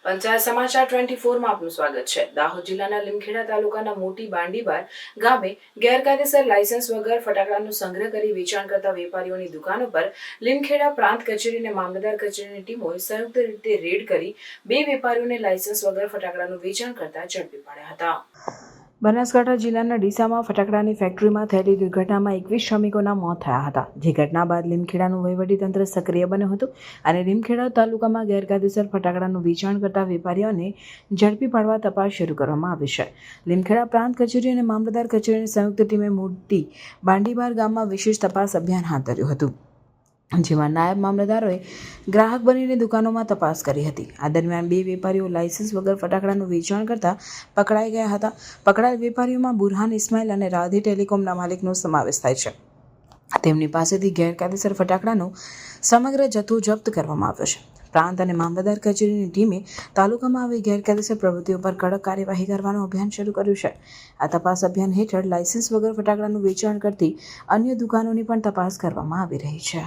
પંચાયત સમાચાર 24 માં આપનું સ્વાગત છે। દાહોદ જિલ્લાના લીમખેડા તાલુકાના મોટી બાંડીબાર ગામે ગેરકાયદેસર લાયસન્સ વગર ફટાકડાનો સંગ્રહ કરી વેચાણ કરતા વેપારીઓની દુકાનો પર લીમખેડા પ્રાંત કચેરી અને મામલતદાર કચેરીની ટીમોએ સંયુક્ત રીતે રેડ કરી 2 વેપારીઓને લાયસન્સ વગર ફટાકડાનું વેચાણ કરતા ઝડપી પાડ્યા હતા। બનાસકાંઠા જિલ્લાના ડીસામાં ફટાકડાની ફેક્ટરીમાં થયેલી દુર્ઘટનામાં 21 શ્રમિકોના મોત થયા હતા। જે ઘટના બાદ લીમખેડાનું વહીવટીતંત્ર સક્રિય બન્યું હતું અને લીમખેડા તાલુકામાં ગેરકાયદેસર ફટાકડાનું વેચાણ કરતા વેપારીઓને ઝડપી પાડવા તપાસ શરૂ કરવામાં આવી છે। લીમખેડા પ્રાંત કચેરી અને મામલતદાર કચેરીની સંયુક્ત ટીમે મોટી બાંડીબાર ગામમાં વિશેષ તપાસ અભિયાન હાથ ધર્યું હતું, જેમાં નાયબ મામલતદારોએ ગ્રાહક બનીને દુકાનોમાં તપાસ કરી હતી। આ દરમિયાન 2 વેપારીઓ લાયસન્સ વગર ફટાકડાનું વેચાણ કરતા પકડાઈ ગયા હતા। પકડાયેલ વેપારીઓમાં બુરહાન ઇસ્માઇલ અને રાધી ટેલિકોમના માલિકનો સમાવેશ થાય છે। તેમની પાસેથી ગેરકાયદેસર ફટાકડાનો સમગ્ર જથ્થો જપ્ત કરવામાં આવ્યો છે। પ્રાંત અને મામલતદાર કચેરીની ટીમે તાલુકામાં આવી ગેરકાયદેસર પ્રવૃત્તિઓ પર કડક કાર્યવાહી કરવાનું અભિયાન શરૂ કર્યું છે। આ તપાસ અભિયાન હેઠળ લાયસન્સ વગર ફટાકડાનું વેચાણ કરતી અન્ય દુકાનોની પણ તપાસ કરવામાં આવી રહી છે।